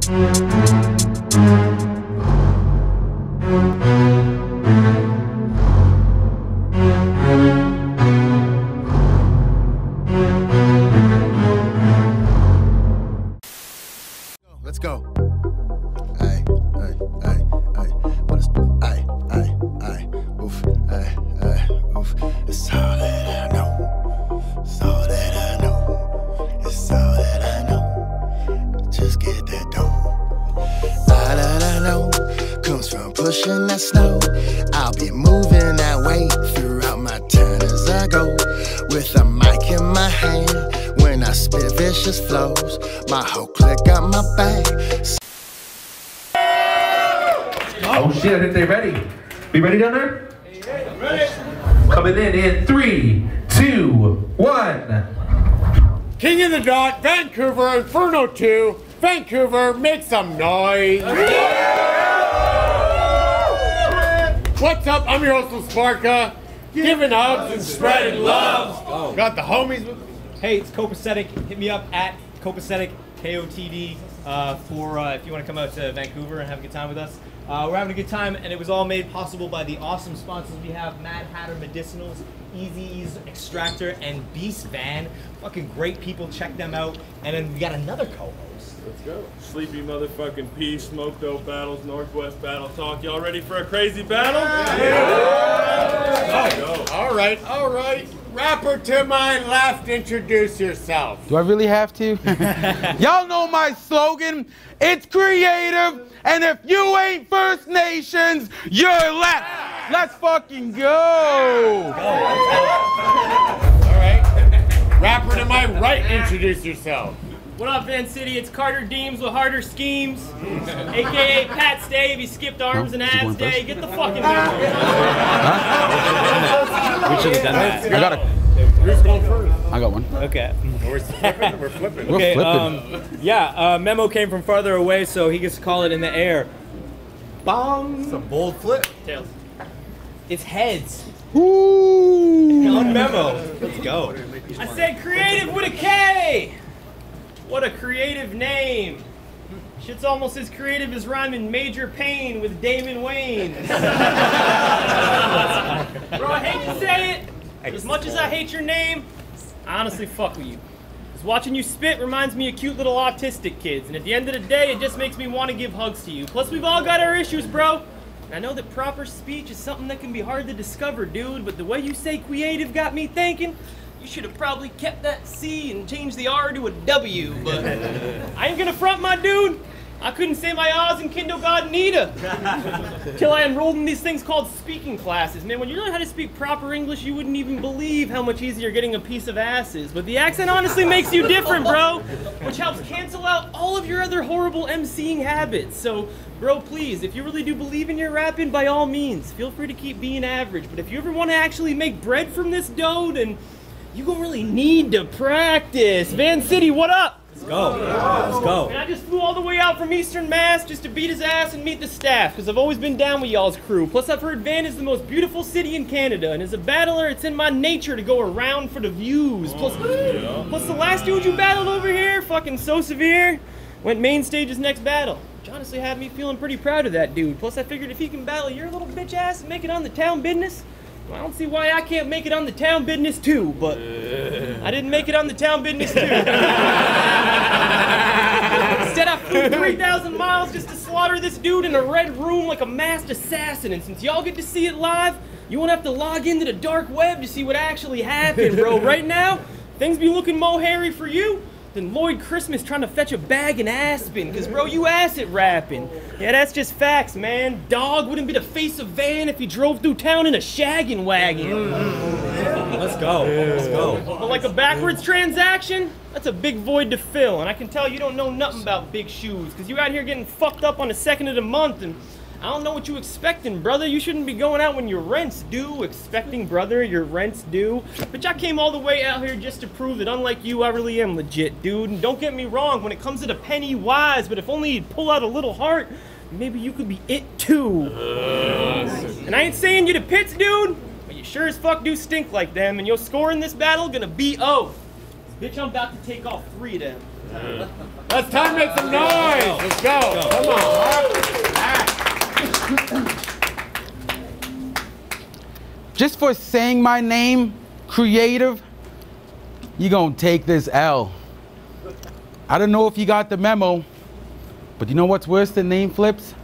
Let's go. Aye, aye, aye, aye. What is aye, aye, aye. Oof, aye, aye, oof. It's all that I know. It's all that I know. It's all that I know. Just get that dough. All that I know comes from pushing that snow. I'll be moving that weight throughout my town as I go. With a mic in my hand, when I spit vicious flows, my whole clique got my back. Oh shit, I think they're ready. Be ready down there? Yeah, ready. Coming in 3, 2, 1. King of the Dot, Vancouver, Inferno 2. Vancouver, make some noise. What's up? I'm your host, Sparka. Giving hugs and spreading love. Got the homies with me. Hey, it's Copasetic. Hit me up at Copasetic, KOTD, for if you want to come out to Vancouver and have a good time with us. We're having a good time, and it was all made possible by the awesome sponsors we have: Mad Hatter Medicinals, Easy Ease Extractor, and Beast Van. Fucking great people. Check them out. And then we got another co-host. Let's go. Sleepy motherfucking P, Smoked Dope Battles, Northwest Battle Talk. Y'all ready for a crazy battle? Yeah. All right, all right. Rapper to my left, introduce yourself. Do I really have to? Y'all know my slogan. It's creative, and if you ain't First Nations, you're left. Let's fucking go. All right. Rapper to my right, introduce yourself. What up, Van City? It's Carter Deems with Harder Schemes, aka Pat Stay. If you skipped arms and abs day, get the fucking down. We should have done that. I got it. Who's going first? I got one. Okay. We're flipping. We're flipping. Okay. flipping. Memo came from farther away, so he gets to call it in the air. Bong. It's a bold flip. Tails. It's heads. Ooh. On Memo. Let's go. I said creative with a K. What a creative name. Shit's almost as creative as rhyming Major Pain with Damon Wayans. Bro, I hate to say it. As much as I hate your name, I honestly fuck with you. Because watching you spit reminds me of cute little autistic kids. And at the end of the day, it just makes me want to give hugs to you. Plus, we've all got our issues, bro. And I know that proper speech is something that can be hard to discover, dude. But the way you say creative got me thinking. You should have probably kept that C and changed the R to a W, but I ain't gonna front my dude. I couldn't say my Oz in kindergarten either. Till I enrolled in these things called speaking classes. Man, when you learn how to speak proper English, you wouldn't even believe how much easier getting a piece of ass is. But the accent honestly makes you different, bro, which helps cancel out all of your other horrible emceeing habits. So, bro, please, if you really do believe in your rapping, by all means, feel free to keep being average. But if you ever want to actually make bread from this dough, then you gonna really need to practice. Van City, what up? Let's go. Let's go. And I just flew all the way out from Eastern Mass just to beat his ass and meet the staff, because I've always been down with y'all's crew. Plus, I've heard Van is the most beautiful city in Canada, and as a battler, it's in my nature to go around for the views. Plus the last dude you battled over here, fucking So Severe, went main stage his next battle. Which honestly had me feeling pretty proud of that dude. Plus, I figured if he can battle your little bitch ass and make it on the town business, well, I don't see why I can't make it on the town business too, but I didn't make it on the town business too. Instead, I flew 3,000 miles just to slaughter this dude in a red room like a masked assassin, and since y'all get to see it live, you won't have to log into the dark web to see what actually happened, bro. Right now, things be looking more hairy for you than Lloyd Christmas trying to fetch a bag in Aspen, because, bro, you acid rapping. Yeah, that's just facts, man. Dog wouldn't be the face of Van if he drove through town in a shaggin' wagon. Let's go. Let's go. But like a backwards transaction, that's a big void to fill, and I can tell you don't know nothing about big shoes, because you out here getting fucked up on the 2nd of the month, and I don't know what you expecting, brother. You shouldn't be going out when your rent's due. Expecting, brother, your rent's due. But I came all the way out here just to prove that unlike you, I really am legit, dude. And don't get me wrong, when it comes to the penny wise, but if only you'd pull out a little heart, maybe you could be it too. And I ain't saying you to pits, dude, but you sure as fuck do stink like them, and your score in this battle gonna be O. Bitch, I'm about to take off 3 of them. Let's time make some noise. Let's go. Come on. Just for saying my name, Kreative, you gonna take this L. I don't know if you got the memo, but you know what's worse than name flips?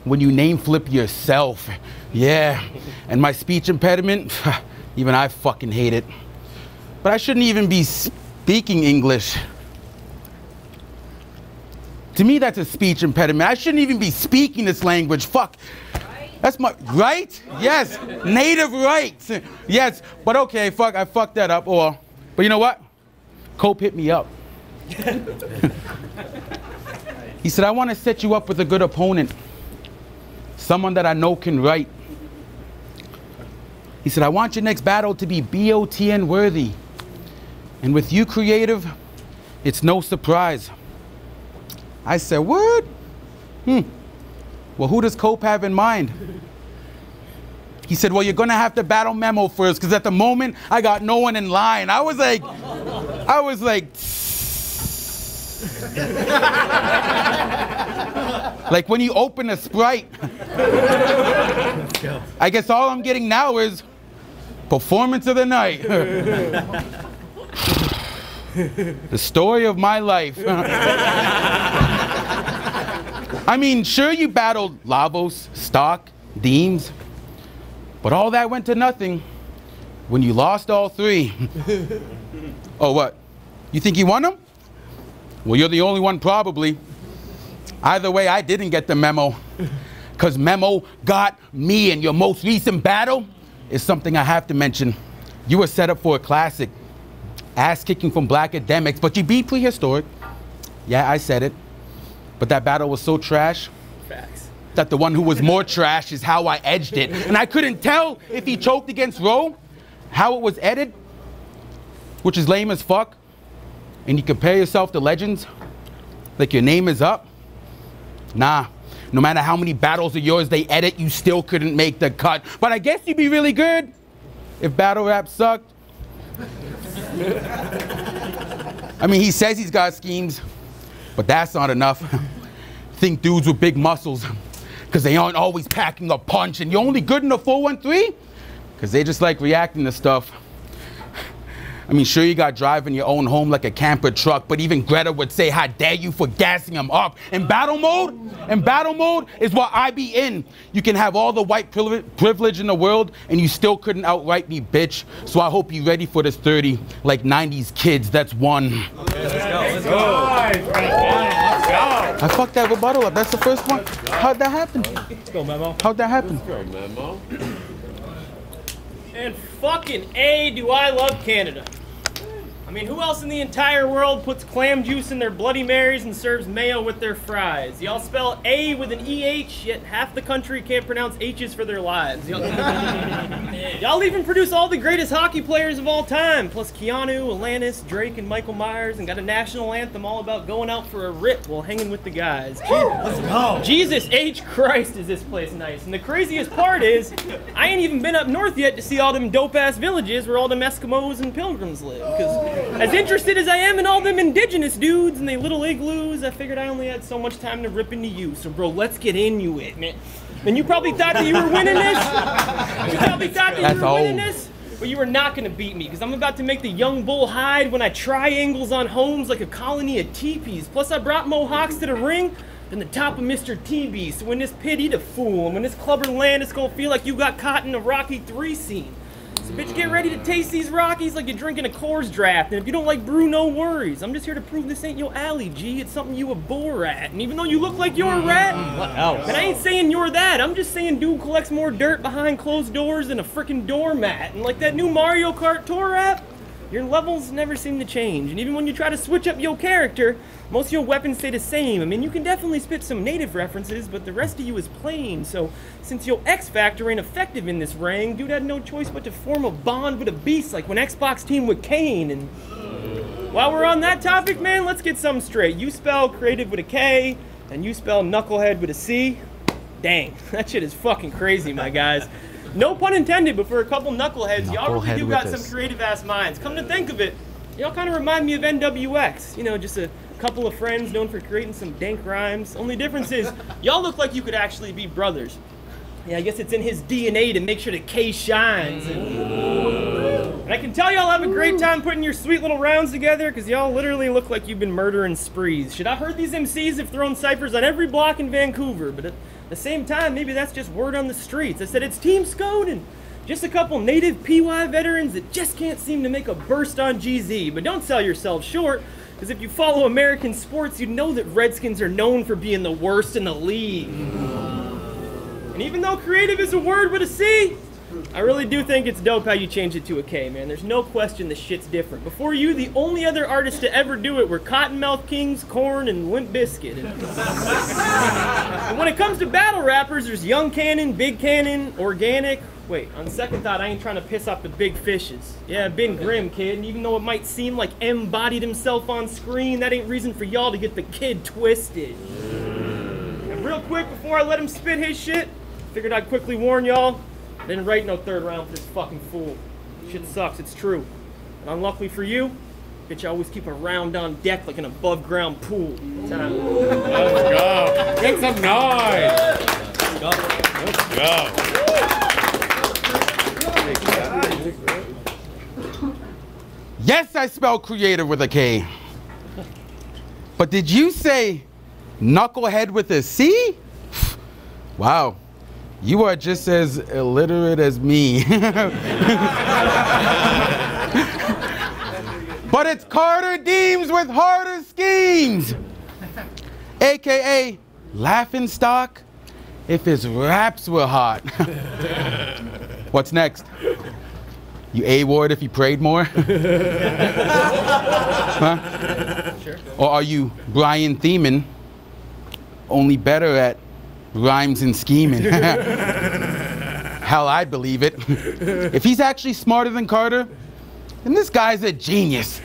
When you name flip yourself. Yeah, and my speech impediment, even I fucking hate it. But I shouldn't even be speaking English. To me, that's a speech impediment. I shouldn't even be speaking this language. Fuck. That's my, right? Yes, native rights. Yes, but okay, fuck, I fucked that up. But you know what? Cope hit me up. He said, I want to set you up with a good opponent. Someone that I know can write. He said, I want your next battle to be BOTN worthy. And with you, Kreative, it's no surprise. I said, what? Well, who does Cope have in mind? He said, well, you're gonna have to battle Memo first, because at the moment, I got no one in line. I was like, like when you open a Sprite. I guess all I'm getting now is performance of the night. The story of my life. I mean, sure you battled Lavos, Stock, Deems, but all that went to nothing when you lost all three. Oh, what? You think you won them? Well, you're the only one probably. Either way, I didn't get the memo, because Memo got me, and your most recent battle is something I have to mention. You were set up for a classic. Ass kicking from black academics, but you beat prehistoric. Yeah, I said it. But that battle was so trash that the one who was more trash is how I edged it. And I couldn't tell if he choked against Roe, how it was edited, which is lame as fuck. And you compare yourself to legends, like your name is up. Nah, no matter how many battles of yours they edit, you still couldn't make the cut. But I guess you'd be really good if battle rap sucked. I mean, he says he's got schemes, but that's not enough. Think dudes with big muscles, because they aren't always packing a punch, and you're only good in a 413? Because they just like reacting to stuff. I mean, sure, you got driving your own home like a camper truck, but even Greta would say, how dare you for gassing him up. In battle mode is what I be in. You can have all the white privilege in the world, and you still couldn't outright me, bitch. So I hope you're ready for this 30, like 90s kids, that's one. Let's go. I fucked that rebuttal up, that's the first one. How'd that happen? Let's go, Memo. How'd that happen? Let's go, Memo. And fucking A, do I love Canada. I mean, who else in the entire world puts clam juice in their Bloody Marys and serves mayo with their fries? Y'all spell A with an EH, yet half the country can't pronounce H's for their lives. Y'all even produce all the greatest hockey players of all time, plus Keanu, Alanis, Drake, and Michael Myers, and got a national anthem all about going out for a rip while hanging with the guys. Let's go. Jesus H. Christ, is this place nice. And the craziest part is, I ain't even been up north yet to see all them dope-ass villages where all them Eskimos and pilgrims live. Because as interested as I am in all them indigenous dudes and they little igloos, I figured I only had so much time to rip into you. So bro, let's get into it, man. And you probably thought that you were winning this. You probably thought that you were winning this. But you are not going to beat me, because I'm about to make the young bull hide when I triangles on homes like a colony of teepees. Plus I brought Mohawks to the ring than the top of Mr. TB. So when this pit, eat a fool. And when this clubber land, it's going to feel like you got caught in a Rocky 3 scene. So bitch, get ready to taste these Rockies like you're drinking a Coors Draft. And if you don't like brew, no worries. I'm just here to prove this ain't your alley, G. It's something you a bore at. And even though you look like you're a rat, and I ain't saying you're that. I'm just saying dude collects more dirt behind closed doors than a frickin' doormat. And like that new Mario Kart tour app, your levels never seem to change. And even when you try to switch up your character, most of your weapons stay the same. I mean, you can definitely spit some native references, but the rest of you is plain. So, since your X Factor ain't effective in this ring, dude had no choice but to form a bond with a beast like when Xbox teamed with Kane. And while we're on that topic, man, let's get something straight. You spell Kreative with a K, and you spell Knucklehead with a C. Dang, that shit is fucking crazy, my guys. No pun intended, but for a couple knuckleheads, y'all really do got some creative-ass minds. Come to think of it, Y'all kind of remind me of NWX. You know, just a couple of friends known for creating some dank rhymes. Only difference is, y'all look like you could actually be brothers. Yeah, I guess it's in his DNA to make sure that K shines. And I can tell y'all have a great time putting your sweet little rounds together, because y'all literally look like you've been murdering sprees. Shit, I've heard these MCs have thrown ciphers on every block in Vancouver, but at the same time, maybe that's just word on the streets. I said it's Team Scode and just a couple native PY veterans that just can't seem to make a burst on GZ. But don't sell yourselves short, because if you follow American sports, you know that Redskins are known for being the worst in the league. And even though creative is a word with a C, I really do think it's dope how you changed it to a K, man. There's no question the shit's different. Before you, the only other artists to ever do it were Cottonmouth Kings, Korn, and Limp Bizkit. And when it comes to battle rappers, there's Young Cannon, Big Cannon, Organic. Wait, on second thought, I ain't trying to piss off the big fishes. Yeah, been grim, kid, and even though it might seem like M bodied himself on screen, that ain't reason for y'all to get the kid twisted. And real quick, before I let him spit his shit, figured I'd quickly warn y'all, I didn't write no third round for this fucking fool. Shit sucks, it's true. And unluckily for you, bitch, I always keep a round on deck like an above ground pool. Time. Let's go. Make some noise. Let's go. Yes, I spell creative with a K. But did you say knucklehead with a C? Wow. You are just as illiterate as me. But it's Carter Deems with harder schemes. AKA laughing stock if his raps were hot. What's next? You A-ward if you prayed more? Huh? Sure. Or are you Brian Thiemann, only better at rhymes and scheming? Hell, I believe it. If he's actually smarter than Carter, then this guy's a genius.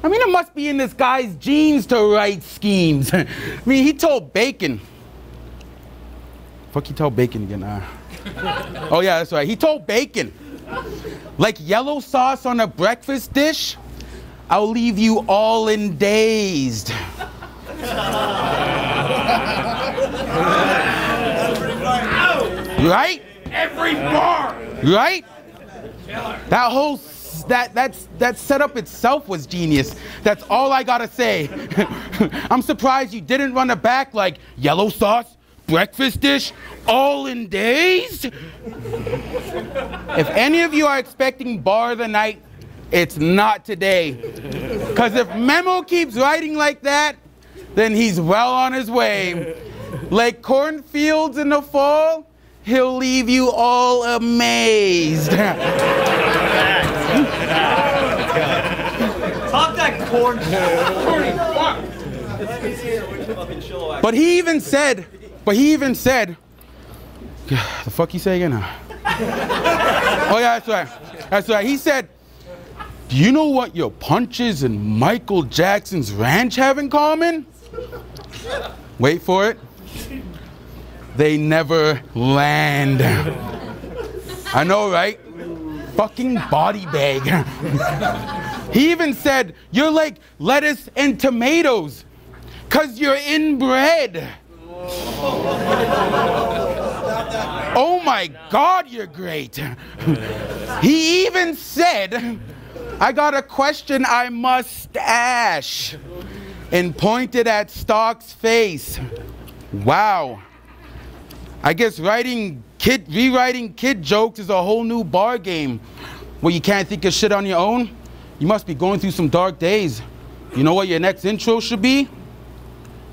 I mean, it must be in this guy's genes to write schemes. I mean, he told Bacon. Fuck, he told Bacon again. Oh yeah, that's right. He told Bacon, like yellow sauce on a breakfast dish, I'll leave you all in dazed. Right? Every bar. Right? That whole that setup itself was genius. That's all I gotta say. I'm surprised you didn't run it back like yellow sauce, breakfast dish, all in days. If any of you are expecting bar of the night, it's not today. Because if Memo keeps writing like that, then he's well on his way. Like cornfields in the fall, he'll leave you all amazed. Talk that corn. But he even said, the fuck you say again? Oh yeah, that's right. That's right. He said, do you know what your punches and Michael Jackson's ranch have in common? Wait for it. They never land. I know, right? Fucking body bag. He even said, you're like lettuce and tomatoes, 'cause you're inbred. Oh my God, you're great. He even said, I got a question I must ask, and pointed at Stock's face. Wow. I guess rewriting kid jokes is a whole new bar game where you can't think of shit on your own. You must be going through some dark days. You know what your next intro should be?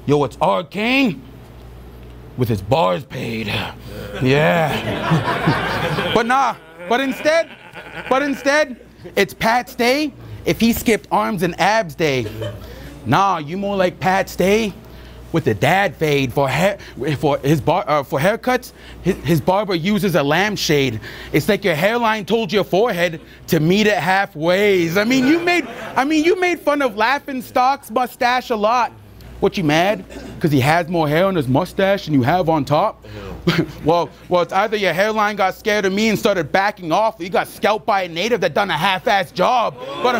Yo, it's Arcane with his bars paid. Yeah. But instead, it's Pat's Day if he skipped arms and abs day. Nah, you more like Pat's Day with the dad fade for haircuts. His barber uses a lampshade. It's like your hairline told your forehead to meet it halfway. I mean, you made fun of Laughing Stock's mustache a lot. What, you mad? Because he has more hair on his mustache than you have on top? well, it's either your hairline got scared of me and started backing off, or you got scalped by a native that done a half-assed job. But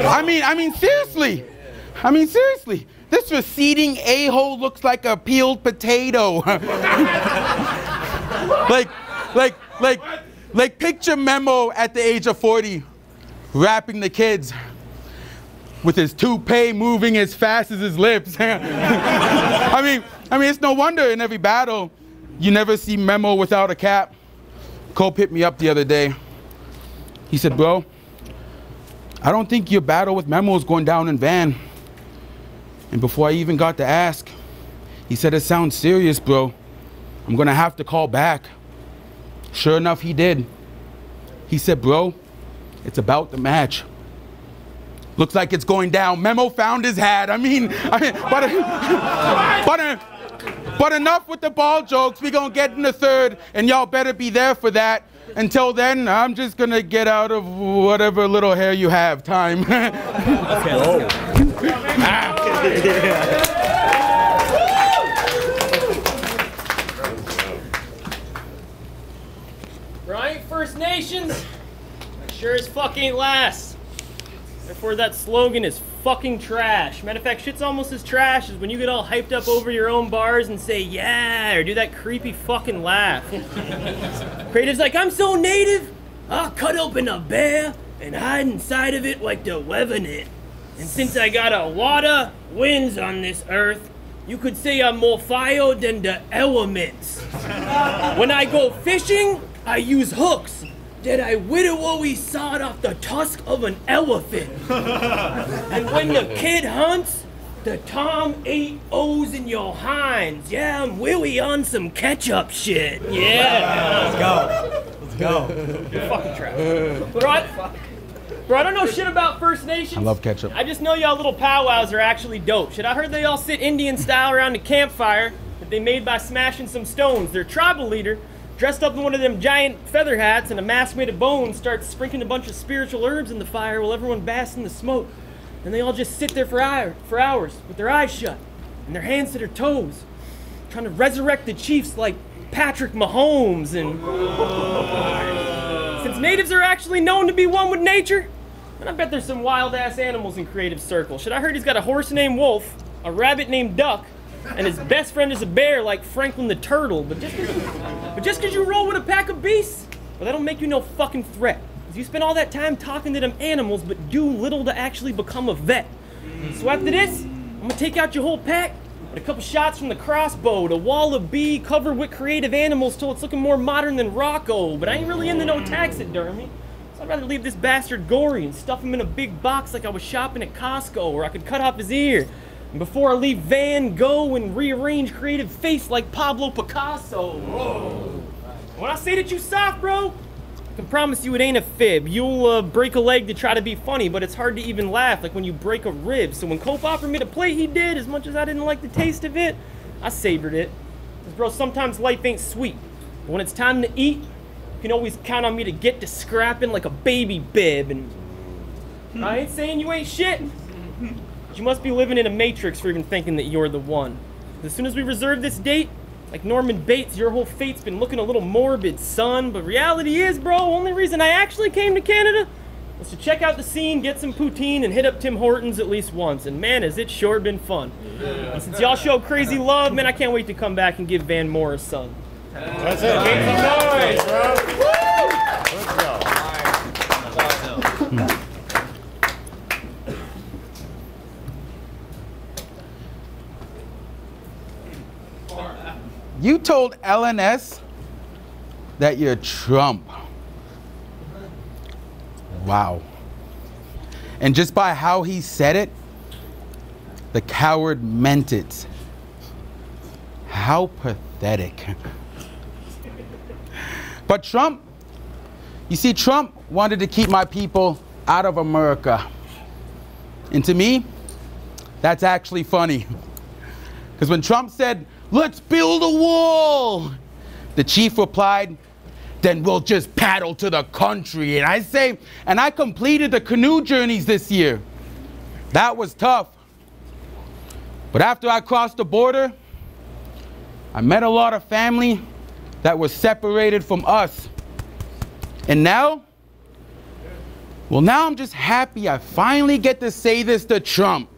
I mean, seriously. This receding a-hole looks like a peeled potato. like picture Memo at the age of 40, rapping the kids with his toupee moving as fast as his lips. I mean, it's no wonder in every battle you never see Memo without a cap. Cope hit me up the other day. He said, bro, I don't think your battle with Memo is going down in van. And before I even got to ask, he said, it sounds serious, bro. I'm gonna have to call back. Sure enough, he did. He said, bro, it's about the match. Looks like it's going down. Memo found his hat. But enough with the ball jokes. We gonna get in the third, and y'all better be there for that. Until then, I'm just gonna get out of whatever little hair you have. Time. Right, First Nations? Sure as fuck ain't last. Therefore, that slogan is fucking trash. Matter of fact, shit's almost as trash as when you get all hyped up over your own bars and say, yeah, or do that creepy fucking laugh. Creative's like, I'm so native, I'll cut open a bear and hide inside of it like the Revenant. And since I got a lot of winds on this earth, you could say I'm more fire than the elements. When I go fishing, I use hooks that I literally sawed off the tusk of an elephant. And when the kid hunts, the Tom 8 O's in your hinds. Yeah, I'm really on some ketchup shit. Yeah. Let's go. You're fucking trash. Bro, I don't know shit about First Nations. I love ketchup. I just know y'all little powwows are actually dope. Shit, I heard they all sit Indian style around the campfire that they made by smashing some stones. Their tribal leader, dressed up in one of them giant feather hats and a mask made of bones, starts sprinkling a bunch of spiritual herbs in the fire while everyone basks in the smoke. And they all just sit there for hours with their eyes shut and their hands to their toes, trying to resurrect the chiefs like Patrick Mahomes. And since natives are actually known to be one with nature, and I bet there's some wild-ass animals in Creative Circle. Shit, I heard he's got a horse named Wolf, a rabbit named Duck, and his best friend is a bear like Franklin the Turtle. But just because you roll with a pack of beasts, well, that don't make you no fucking threat. Because you spend all that time talking to them animals, but do little to actually become a vet. So after this, I'm gonna take out your whole pack, with a couple shots from the crossbow, to wall of bee covered with creative animals till it's looking more modern than Rocco. But I ain't really into no taxidermy. I'd rather leave this bastard gory and stuff him in a big box like I was shopping at Costco, or I could cut off his ear. And before I leave Van Gogh and rearrange creative face like Pablo Picasso. Whoa. When I say that you soft, bro, I can promise you it ain't a fib. You'll break a leg to try to be funny, but it's hard to even laugh like when you break a rib. So when Cope offered me the plate he did, as much as I didn't like the taste of it, I savored it. Because bro, sometimes life ain't sweet. But when it's time to eat, you can always count on me to get to scrapping like a baby bib. And I ain't saying you ain't shit, but you must be living in a matrix for even thinking that you're the one. As soon as we reserve this date, like Norman Bates, your whole fate's been looking a little morbid, son. But reality is, bro, only reason I actually came to Canada was to check out the scene, get some poutine, and hit up Tim Hortons at least once. And man, has it sure been fun. And since y'all show crazy love, man, I can't wait to come back and give Van Moore a son. That's it. Make some noise, bro. Let's go. You told LNS that you're Trump. Wow. And just by how he said it, the coward meant it. How pathetic. But Trump, you see, Trump wanted to keep my people out of America. And to me, that's actually funny. Because when Trump said, let's build a wall, the chief replied, then we'll just paddle to the country. And I say, and I completed the canoe journeys this year. That was tough. But after I crossed the border, I met a lot of family that was separated from us. And now, well, now I'm just happy I finally get to say this to Trump.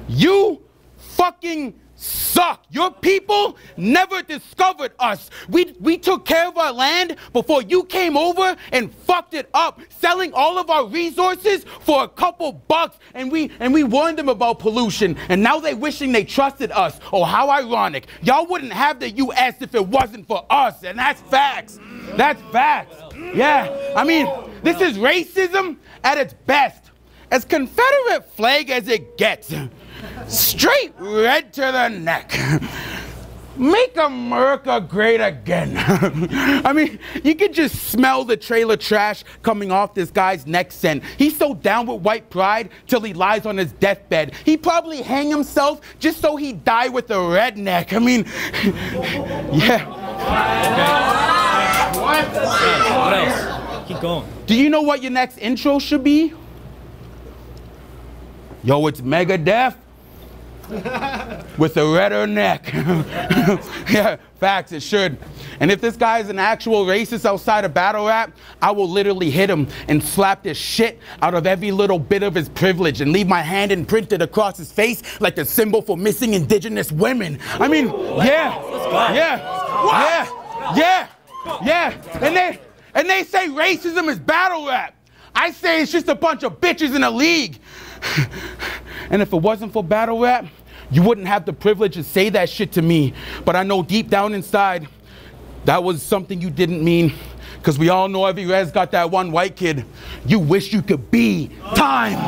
You fucking suck. Your people never discovered us. We took care of our land before you came over and fucked it up, selling all of our resources for a couple bucks, and we warned them about pollution, and now they wishing they trusted us. Oh, how ironic. Y'all wouldn't have the US if it wasn't for us, and that's facts. That's facts. Yeah, I mean, this is racism at its best. As Confederate flag as it gets. Straight red to the neck. Make America great again. I mean, you can just smell the trailer trash coming off this guy's neck scent. He's so down with white pride till he lies on his deathbed. He probably hang himself just so he die with a redneck. I mean, yeah. What else? Keep going. Do you know what your next intro should be? Yo, it's Megadeth with a redder neck. Yeah, facts, it should. And if this guy is an actual racist outside of battle rap, I will literally hit him and slap the shit out of every little bit of his privilege and leave my hand imprinted across his face like a symbol for missing indigenous women. I mean, yeah. And they say racism is battle rap. I say it's just a bunch of bitches in a league. And if it wasn't for battle rap, you wouldn't have the privilege to say that shit to me. But I know deep down inside, that was something you didn't mean. Because we all know every res got that one white kid. You wish you could be time.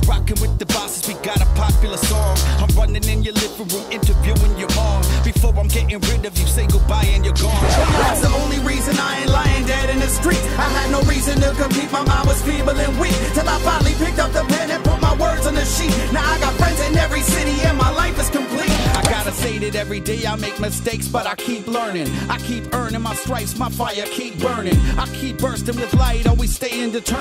Rocking with the bosses, we got a popular song. I'm running in your living room, interviewing your mom. Before I'm getting rid of you, say goodbye and you're gone. That's the only reason I ain't lying dead in the street. I had no reason to compete, my mind was feeble and weak. Till I finally picked up the pen and put my words on the sheet. Now I got friends in every city and my life is complete. I gotta say that every day I make mistakes, but I keep learning. I keep earning my stripes, my fire keep burning. I keep bursting with light, always staying determined.